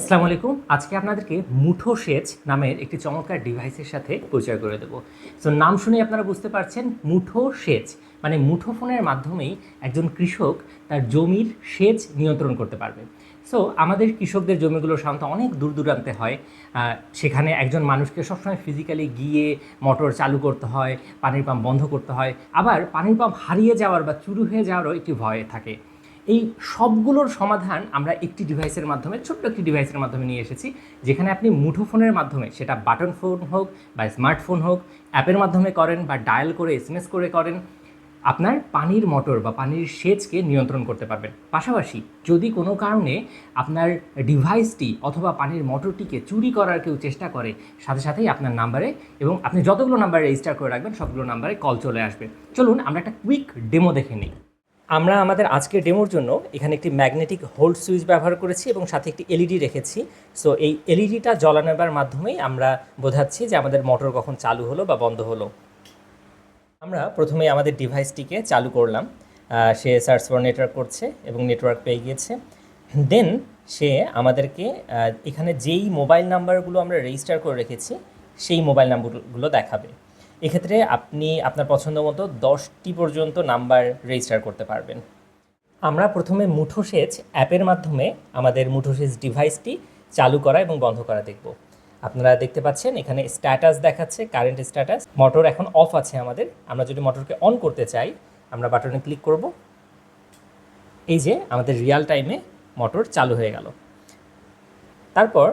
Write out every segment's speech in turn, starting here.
আসসালামু আলাইকুম। আজকে আপনাদেরকে মুঠো সেচ নামের একটি চমৎকার ডিভাইসের সাথে পরিচয় করে দেবো। সো নাম শুনেই আপনারা বুঝতে পারছেন, মুঠো সেচ মানে মুঠোফোনের মাধ্যমেই একজন কৃষক তার জমির সেচ নিয়ন্ত্রণ করতে পারবে। সো আমাদের কৃষকদের জমিগুলো সাধারণত অনেক দূর দূরান্তে হয়, সেখানে একজন মানুষকে সবসময় ফিজিক্যালি গিয়ে মোটর চালু করতে হয়, পানির পাম্প বন্ধ করতে হয়, আবার পানির পাম্প হারিয়ে যাওয়ার বা চুরি হয়ে যাওয়ারও একটি ভয় থাকে। এই সবগুলোর সমাধান আমরা একটি ডিভাইসের মাধ্যমে, ছোট্ট একটি ডিভাইসের মাধ্যমে নিয়ে এসেছি, যেখানে আপনি মুঠোফোনের মাধ্যমে, সেটা বাটন ফোন হোক বা স্মার্টফোন হোক, অ্যাপের মাধ্যমে করেন বা ডায়াল করে এসএমএস করে করেন, আপনার পানির মোটর বা পানির সেচকে নিয়ন্ত্রণ করতে পারবেন। পাশাপাশি যদি কোনো কারণে আপনার ডিভাইসটি অথবা পানির মোটরটিকে চুরি করার কেউ চেষ্টা করে, সাথে সাথেই আপনার নাম্বারে, এবং আপনি যতগুলো নাম্বারে রেজিস্টার করে রাখবেন সবগুলো নাম্বারে কল চলে আসবে। চলুন আমরা একটা কুইক ডেমো দেখে নিই। আমরা আমাদের আজকের ডেমোর জন্য এখানে একটি ম্যাগনেটিক হোল্ড সুইচ ব্যবহার করেছি এবং সাথে একটি এলইডি রেখেছি। সো এই এলইডিটা জ্বলানোর মাধ্যমেই আমরা বোঝাচ্ছি যে আমাদের মোটর কখন চালু হলো বা বন্ধ হলো। আমরা প্রথমে আমাদের ডিভাইসটিকে চালু করলাম। সে সার্চ ফর নেটওয়ার্ক করছে এবং নেটওয়ার্ক পেয়ে গিয়েছে। দেন সে আমাদেরকে এখানে যেই মোবাইল নাম্বারগুলো আমরা রেজিস্টার করে রেখেছি সেই মোবাইল নাম্বারগুলো দেখাবে। এক্ষেত্রে আপনি আপনার পছন্দ মতো 10টি পর্যন্ত নাম্বার রেজিস্টার করতে পারবেন। আমরা প্রথমে মুঠো সেচ অ্যাপের মাধ্যমে আমাদের মুঠো সেচ ডিভাইসটি চালু করা এবং বন্ধ করা দেখব। আপনারা দেখতে পাচ্ছেন এখানে স্ট্যাটাস দেখাচ্ছে, কারেন্ট স্ট্যাটাস। মোটর এখন অফ আছে আমাদের। আমরা যদি মোটরকে অন করতে চাই, আমরা বাটনে ক্লিক করব। এই যে আমাদের রিয়াল টাইমে মোটর চালু হয়ে গেল। তারপর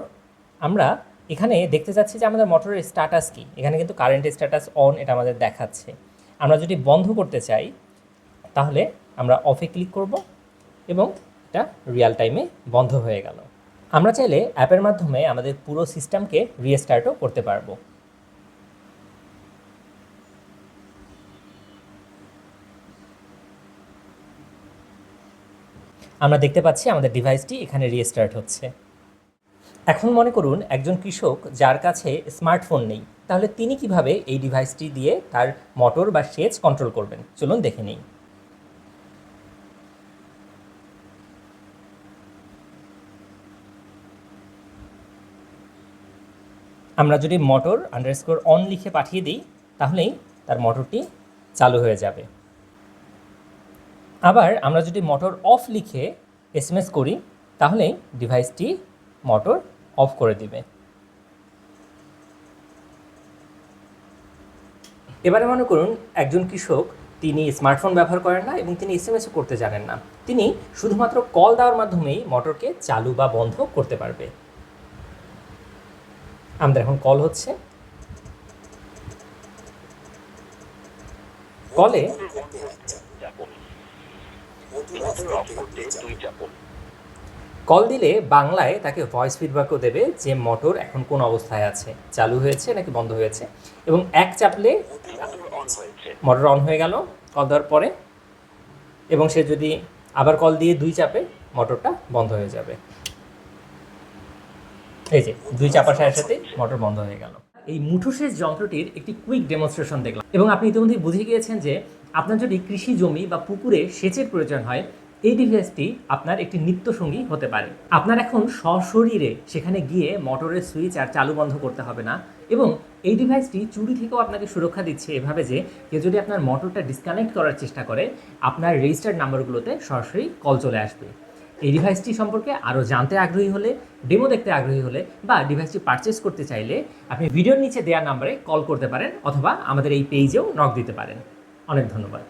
আমরা এখানে দেখতে যাচ্ছি যে আমাদের মোটরের স্ট্যাটাস কি। এখানে কিন্তু কারেন্টের স্ট্যাটাস অন, এটা আমাদের দেখাচ্ছে। আমরা যদি বন্ধ করতে চাই তাহলে আমরা অফে ক্লিক করব এবং এটা রিয়াল টাইমে বন্ধ হয়ে গেল। আমরা চাইলে অ্যাপের মাধ্যমে আমাদের পুরো সিস্টেমকে রিস্টার্টও করতে পারবো। আমরা দেখতে পাচ্ছি আমাদের ডিভাইসটি এখানে রিস্টার্ট হচ্ছে। এখন মনে করুন একজন কৃষক যার কাছে স্মার্টফোন নেই, তাহলে তিনি কিভাবে এই ডিভাইসটি দিয়ে তার মোটর বা সেচ কন্ট্রোল করবেন, চলুন দেখে নিই। আমরা যদি মোটর আন্ডারস্কোর অন লিখে পাঠিয়ে দিই তাহলেই তার মোটরটি চালু হয়ে যাবে। আবার আমরা যদি মোটর অফ লিখে এসএমএস করি তাহলেই ডিভাইসটি মোটর অফ করে দিবে। এবারে মনে করুন একজন কৃষক, তিনি স্মার্টফোন ব্যবহার করেন না এবং তিনি এসএমএসও করতে জানেন না। তিনি শুধুমাত্র কল দেওয়ার মাধ্যমেই মোটরকে চালু বা বন্ধ করতে পারবে। আমাদের এখন কল হচ্ছে। কলে কল দিলে বাংলায় তাকে ভয়েস ফিডব্যাকও দেবে যে মোটর এখন কোন অবস্থায় আছে, চালু হয়েছে নাকি বন্ধ হয়েছে, এবং এক চাপলে মোটর অন হয়ে গেল কল দেওয়ার পরে, এবং সে যদি আবার কল দিয়ে 2 চাপে মোটরটা বন্ধ হয়ে যাবে। এই যে 2 চাপার সাথে সাথে মোটর বন্ধ হয়ে গেল। এই মুঠো সেচ যন্ত্রটির একটি কুইক ডেমনস্ট্রেশন দেখলাম এবং আপনি ইতিমধ্যেই বুঝে গিয়েছেন যে আপনার যদি কৃষি জমি বা পুকুরে সেচের প্রয়োজন হয়, এই ডিভাইসটি আপনার একটি নিত্যসঙ্গী হতে পারে। আপনার এখন সশরীরে সেখানে গিয়ে মোটরের সুইচ আর চালু বন্ধ করতে হবে না, এবং এই ডিভাইসটি চুরি থেকেও আপনাকে সুরক্ষা দিচ্ছে এভাবে যে কেউ যদি আপনার মোটরটা ডিসকানেক্ট করার চেষ্টা করে, আপনার রেজিস্টার্ড নাম্বারগুলোতে সরাসরি কল চলে আসবে। এই ডিভাইসটি সম্পর্কে আরও জানতে আগ্রহী হলে, ডেমো দেখতে আগ্রহী হলে বা ডিভাইসটি পারচেস করতে চাইলে আপনি ভিডিওর নিচে দেওয়া নাম্বারে কল করতে পারেন অথবা আমাদের এই পেজেও নক দিতে পারেন। অনেক ধন্যবাদ।